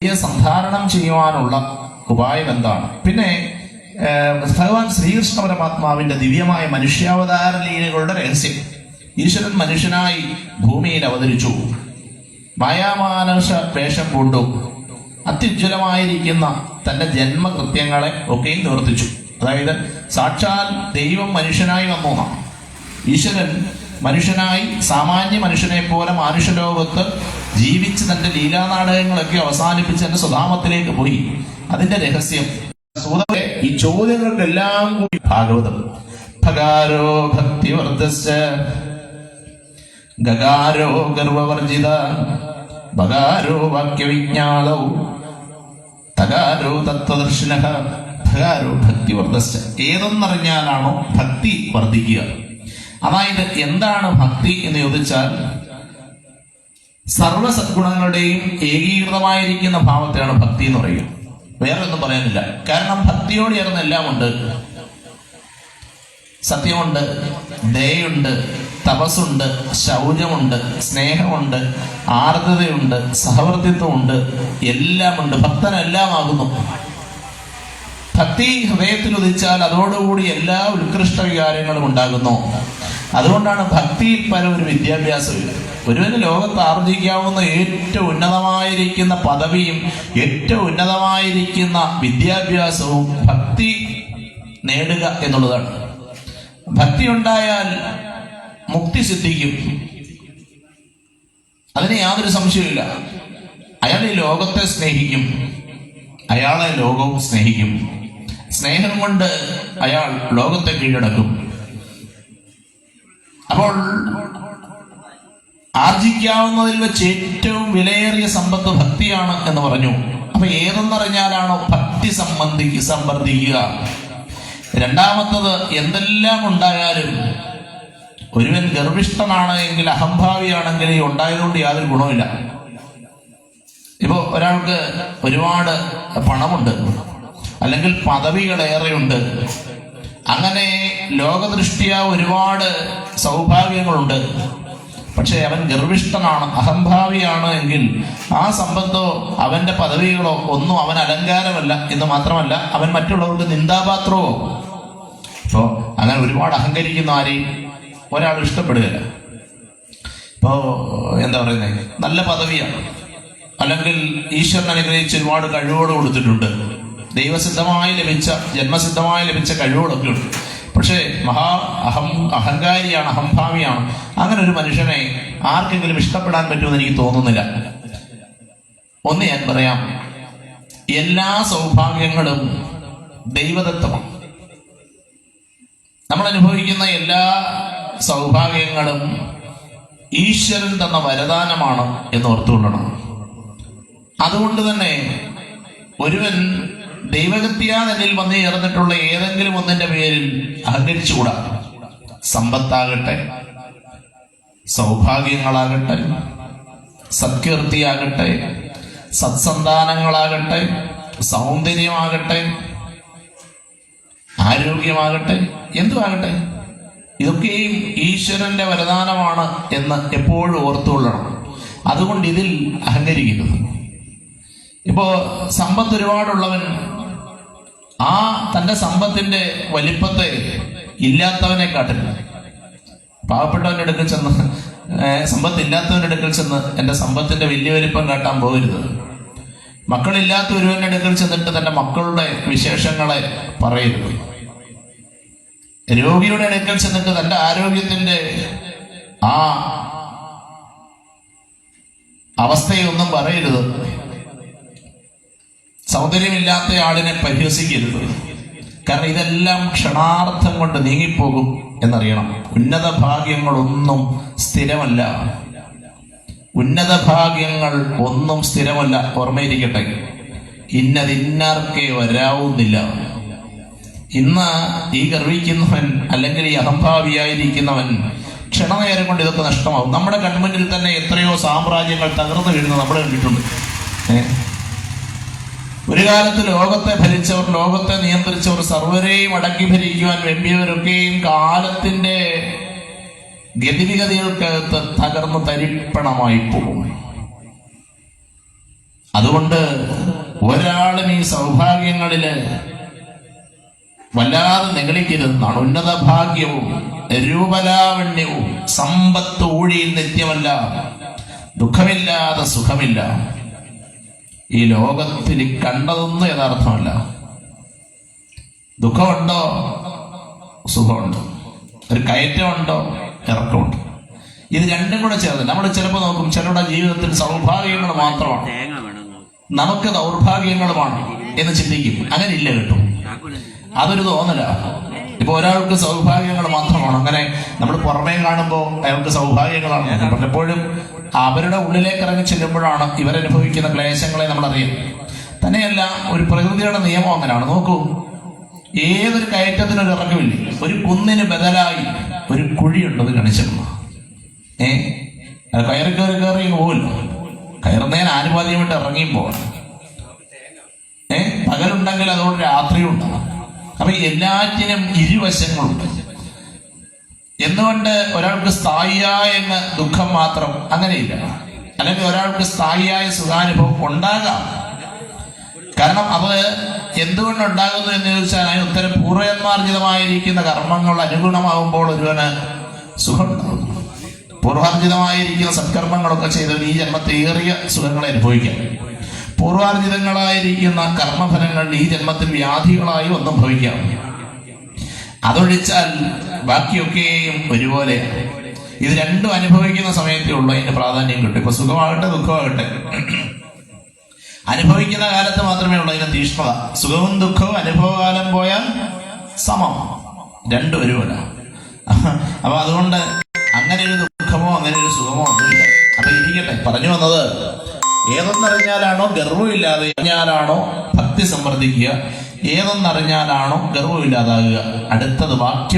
സന്ധാരണം ചെയ്യുവാനുള്ള ഉപായം എന്താണ്? പിന്നെ ഭഗവാൻ ശ്രീകൃഷ്ണ പരമാത്മാവിന്റെ ദിവ്യമായ മനുഷ്യാവതാര ലീലകളുടെ രഹസ്യം. ഈശ്വരൻ മനുഷ്യനായി ഭൂമിയിൽ അവതരിച്ചു, മായാമാനസ വേഷം കൊണ്ടു അത്യുജ്വലമായിരിക്കുന്ന തന്റെ ജന്മകൃത്യങ്ങളെ ഒക്കെയും നിവർത്തിച്ചു. അതായത് സാക്ഷാൽ ദൈവം മനുഷ്യനായി വന്നു. ഈശ്വരൻ മനുഷ്യനായി സാമാന്യ മനുഷ്യനെ പോലെ മാനുഷ്യലോകത്ത് ജീവിച്ച് തന്റെ ലീലാനാടകങ്ങളൊക്കെ അവസാനിപ്പിച്ച് തന്റെ സ്വധാമത്തിലേക്ക് പോയി. അതിന്റെ രഹസ്യം ഈ ചോദ്യങ്ങൾക്കെല്ലാം കൂടി ഭാഗവതം. ഭഗാരോ ഭക്തിവർദ്ധശ്ച ഗഗാരോ ഗർവവർജിത ഭഗാരോ വാക്യവിജ്ഞാതൗ തകാരോ തത്വദർശിനഃ ഭഗാരോ ഭക്തിവർദ്ധശ്ച. ഏതെന്നറിഞ്ഞാലാണോ ഭക്തി വർദ്ധിക്കുക. അതായത് എന്താണ് ഭക്തി എന്ന് ചോദിച്ചാൽ സർവ്വ സദ്ഗുണങ്ങളുടെയും ഏകീകൃതമായിരിക്കുന്ന ഭാവത്തെയാണ് ഭക്തി എന്ന് പറയുക. വേറെ ഒന്നും പറയാനില്ല. കാരണം ഭക്തിയോട് ചേർന്ന് എല്ലാം ഉണ്ട്. സത്യമുണ്ട്, ദയയുണ്ട്, തപസ്സുണ്ട്, ശൗചമുണ്ട്, സ്നേഹമുണ്ട്, ആർദ്രതയുണ്ട്, സഹവർത്തിത്വമുണ്ട്, എല്ലാമുണ്ട്. ഭക്തനെല്ലാം ആകുന്നു. ഭക്തി ഹൃദയത്തിൽ ഉദിച്ചാൽ അതോടുകൂടി എല്ലാ ഉത്കൃഷ്ട വികാരങ്ങളും ഉണ്ടാകുന്നു. അതുകൊണ്ടാണ് ഭക്തിയിൽ പരം ഒരു വിദ്യാഭ്യാസമില്ല. ഒരുവന് ലോകത്ത് ആർജിക്കാവുന്ന ഏറ്റവും ഉന്നതമായിരിക്കുന്ന പദവിയും ഏറ്റവും ഉന്നതമായിരിക്കുന്ന വിദ്യാഭ്യാസവും ഭക്തി നേടുക എന്നുള്ളതാണ്. ഭക്തി ഉണ്ടായാൽ മുക്തി സിദ്ധിക്കും, അതിന് യാതൊരു സംശയമില്ല. അയാൾ ഈ ലോകത്തെ സ്നേഹിക്കും, അയാളെ ലോകവും സ്നേഹിക്കും. സ്നേഹം കൊണ്ട് അയാൾ ലോകത്തെ കീഴടക്കും. അപ്പോൾ ആർജിക്കാവുന്നതിൽ വെച്ച് ഏറ്റവും വിലയേറിയ സമ്പത്ത് ഭക്തിയാണ് എന്ന് പറഞ്ഞു. അപ്പൊ ഏതെന്നറിഞ്ഞാലാണോ ഭക്തി സംവർദ്ധിക്കുക. രണ്ടാമത്തത്, എന്തെല്ലാം ഉണ്ടായാലും ഒരുവൻ ഗർഭിഷ്ഠനാണ് എങ്കിൽ, അഹംഭാവിയാണെങ്കിൽ ഈ ഉണ്ടായതുകൊണ്ട് യാതൊരു ഗുണമില്ല. ഇപ്പോ ഒരാൾക്ക് ഒരുപാട് പണമുണ്ട്, അല്ലെങ്കിൽ പദവികളേറെയുണ്ട്, അങ്ങനെ ലോകദൃഷ്ടിയ ഒരുപാട് സൗഭാഗ്യങ്ങളുണ്ട്. പക്ഷെ അവൻ ഗർഭിഷ്ഠനാണ്, അഹംഭാവിയാണ് എങ്കിൽ ആ സമ്പത്തോ അവന്റെ പദവികളോ ഒന്നും അവൻ അലങ്കാരമല്ല എന്ന് മാത്രമല്ല, അവൻ മറ്റുള്ളവർക്ക് നിന്ദാപാത്രമോ. ഇപ്പോ അങ്ങനെ ഒരുപാട് അഹങ്കരിക്കുന്ന ആരെയും ഒരാൾ ഇഷ്ടപ്പെടുകയില്ല. ഇപ്പോ എന്താ പറയുന്നത്, നല്ല പദവിയാണ്, അല്ലെങ്കിൽ ഈശ്വരൻ അനുഗ്രഹിച്ച് ഒരുപാട് കഴിവുകൾ കൊടുത്തിട്ടുണ്ട്, ദൈവസിദ്ധമായി ലഭിച്ച ജന്മസിദ്ധമായി ലഭിച്ച കഴിവുകളൊക്കെ ഉണ്ട്. പക്ഷേ അഹങ്കാരിയാണ്, അഹംഭാവിയാണ്. അങ്ങനെ ഒരു മനുഷ്യനെ ആർക്കെങ്കിലും ഇഷ്ടപ്പെടാൻ പറ്റുമെന്ന് എനിക്ക് തോന്നുന്നില്ല. ഒന്ന് ഞാൻ പറയാം, എല്ലാ സൗഭാഗ്യങ്ങളും ദൈവദത്തമാണ്. നമ്മൾ അനുഭവിക്കുന്ന എല്ലാ സൗഭാഗ്യങ്ങളും ഈശ്വരൻ തന്ന വരദാനമാണ് എന്ന് ഓർത്തുകൊള്ളണം. അതുകൊണ്ട് തന്നെ ഒരുവൻ ദൈവഗത്യാ തന്നിൽ വന്നു ചേർന്നിട്ടുള്ള ഏതെങ്കിലും ഒന്നിന്റെ പേരിൽ അഹങ്കരിച്ചുകൂടാ. സമ്പത്താകട്ടെ, സൗഭാഗ്യങ്ങളാകട്ടെ, സത്കീർത്തിയാകട്ടെ, സത്സന്താനങ്ങളാകട്ടെ, സൗന്ദര്യമാകട്ടെ, ആരോഗ്യമാകട്ടെ, എന്തുമാകട്ടെ, ഇതൊക്കെയും ഈശ്വരന്റെ വരദാനമാണ് എന്ന് എപ്പോഴും ഓർത്തുകൊള്ളണം. അതുകൊണ്ട് ഇതിൽ അഹങ്കരിക്കുന്നത്. ഇപ്പോ സമ്പത്ത് ഒരുപാടുള്ളവൻ ആ തന്റെ സമ്പത്തിന്റെ വലിപ്പത്തെ ഇല്ലാത്തവനെ കാട്ടില്ല. പാവപ്പെട്ടവന്റെ അടുക്കൽ ചെന്ന്, സമ്പത്തില്ലാത്തവന്റെ അടുക്കൽ ചെന്ന് എന്റെ സമ്പത്തിന്റെ വലിയ വലിപ്പം കാട്ടാൻ പോകരുത്. മക്കളില്ലാത്ത ഒരുവന്റെ അടുക്കൽ ചെന്നിട്ട് തന്റെ മക്കളുടെ വിശേഷങ്ങളെ പറയരുത്. രോഗിയുടെ അടുക്കൽ ചെന്നിട്ട് തന്റെ ആരോഗ്യത്തിന്റെ ആ അവസ്ഥയൊന്നും പറയരുത്. സൗന്ദര്യമില്ലാത്ത ആളിനെ പരിഹസിക്കരുത്. കാരണം ഇതെല്ലാം ക്ഷണാർത്ഥം കൊണ്ട് നീങ്ങിപ്പോകും എന്നറിയണം. ഉന്നത ഭാഗ്യങ്ങളൊന്നും സ്ഥിരമല്ല. ഉന്നത ഭാഗ്യങ്ങൾ ഒന്നും സ്ഥിരമല്ല, ഓർമ്മയിരിക്കട്ടെ. ഇന്നതിന്നാർക്കേ വരാവുന്നില്ല. ഇന്ന് ഈ ഗർവിക്കുന്നവൻ അല്ലെങ്കിൽ ഈ അഹംഭാവിയായിരിക്കുന്നവൻ ക്ഷണനേരം കൊണ്ട് ഇതൊക്കെ നഷ്ടമാവും. നമ്മുടെ കൺമുന്നിൽ തന്നെ എത്രയോ സാമ്രാജ്യങ്ങൾ തകർന്നു വീഴുന്നത് നമ്മൾ കണ്ടിട്ടുണ്ട്. ഒരു കാലത്ത് ലോകത്തെ ഭരിച്ചവർ, ലോകത്തെ നിയന്ത്രിച്ചവർ, സർവരെയും അടക്കി ഭരിക്കുവാൻ വേണ്ടിയവരൊക്കെയും കാലത്തിന്റെ ഗതിവിഗതികൾക്കകത്ത് തകർന്ന് തരിപ്പണമായി പോകും. അതുകൊണ്ട് ഒരാളും ഈ സൗഭാഗ്യങ്ങളില് വല്ലാതെ നിഗളിക്കരുതെന്നാണ്. ഉന്നത ഭാഗ്യവും രൂപലാവണ്യവും സമ്പത്ത് ഊഴിയിൽ നിത്യമല്ല, ദുഃഖമില്ലാതെ സുഖമില്ല. ഈ ലോകത്തിൽ കണ്ടതൊന്നും യഥാർത്ഥമല്ല. ദുഃഖമുണ്ടോ? സുഖമുണ്ട്. ഒരു കയറ്റമുണ്ടോ? ഇറക്കമുണ്ട്. ഇത് രണ്ടും കൂടെ ചേർന്ന് നമ്മൾ ചിലപ്പോൾ നോക്കും, ചിലരുടെ ജീവിതത്തിൽ സൗഭാഗ്യങ്ങൾ മാത്രമാണ്, നമുക്ക് ദൗർഭാഗ്യങ്ങളുമാണ് എന്ന് ചിന്തിക്കും. അങ്ങനെ ഇല്ല കേട്ടോ, അതൊരു തോന്നല. ഇപ്പൊ ഒരാൾക്ക് സൗഭാഗ്യങ്ങൾ മാത്രമാണ്, അങ്ങനെ നമ്മൾ പുറമേ കാണുമ്പോൾ അയാൾക്ക് സൗഭാഗ്യങ്ങളാണ്. പലപ്പോഴും അവരുടെ ഉള്ളിലേക്ക് ഇറങ്ങി ചെല്ലുമ്പോഴാണ് ഇവരനുഭവിക്കുന്ന ക്ലേശങ്ങളെ നമ്മൾ അറിയുന്നത്. തന്നെയല്ല, ഒരു പ്രകൃതിയുടെ നിയമം അങ്ങനെയാണ്. നോക്കൂ, ഏതൊരു കയറ്റത്തിനൊരു ഇറക്കമില്ലേ? ഒരു കുന്നിന് ബദലായി ഒരു കുഴിയുണ്ടത് ഗണിച്ചിരുന്നു. അത് കയറി പോവില്ല. കയറുന്നതിന് ആനുപാതികമായിട്ട് ഇറങ്ങിയും പോകണം. പകലുണ്ടെങ്കിൽ അതുകൊണ്ട് രാത്രിയും ഉണ്ടാകും. അപ്പൊ എല്ലാറ്റിനും ഇരുവശങ്ങളുണ്ട്. എന്തുകൊണ്ട് ഒരാൾക്ക് സ്ഥായിയായ ദുഃഖം മാത്രം? അങ്ങനെയില്ല. അല്ലെങ്കിൽ ഒരാൾക്ക് സ്ഥായിയായ സുഖാനുഭവം ഉണ്ടാകാം. കാരണം അത് എന്തുകൊണ്ടുണ്ടാകുന്നു എന്ന് ചോദിച്ചാൽ അതിന് ഉത്തരം പൂർവ്വജന്മാർജിതമായിരിക്കുന്ന കർമ്മങ്ങൾ അനുഗുണമാകുമ്പോൾ ഒരുവന് സുഖം ഉണ്ടാകുന്നു. പൂർവാർജിതമായിരിക്കുന്ന സത്കർമ്മങ്ങളൊക്കെ ചെയ്തവർ ഈ ജന്മത്തെ ഏറിയ സുഖങ്ങളെ അനുഭവിക്കാം. പൂർവാർജിതങ്ങളായിരിക്കുന്ന കർമ്മഫലങ്ങൾ ഈ ജന്മത്തിൽ വ്യാധികളായി ഒന്നും ഭവിക്കാം. അതൊഴിച്ചാൽ ബാക്കിയൊക്കെയും ഒരുപോലെ. ഇത് രണ്ടും അനുഭവിക്കുന്ന സമയത്തേ ഉള്ളൂ അതിന്റെ പ്രാധാന്യം കിട്ടും. ഇപ്പൊ സുഖമാകട്ടെ ദുഃഖമാകട്ടെ, അനുഭവിക്കുന്ന കാലത്ത് മാത്രമേ ഉള്ളൂ അതിന്റെ തീഷ്ണത. സുഖവും ദുഃഖവും അനുഭവകാലം പോയാൽ സമം, രണ്ടും ഒരുപോലെ. അപ്പൊ അതുകൊണ്ട് അങ്ങനെ ഒരു ദുഃഖമോ അങ്ങനെ ഒരു സുഖമോ ഒന്നുമില്ല. അപ്പൊ ഇരിക്കട്ടെ, പറഞ്ഞു വന്നത് ഏതൊന്നറിഞ്ഞാലാണോ ഗർവമില്ലാതെ അറിഞ്ഞാലാണോ ഭക്തി സംവർദ്ധിക്കുക, ഏതൊന്നറിഞ്ഞാലാണോ ഗർവമില്ലാതാകുക. അടുത്തത് വാക്യ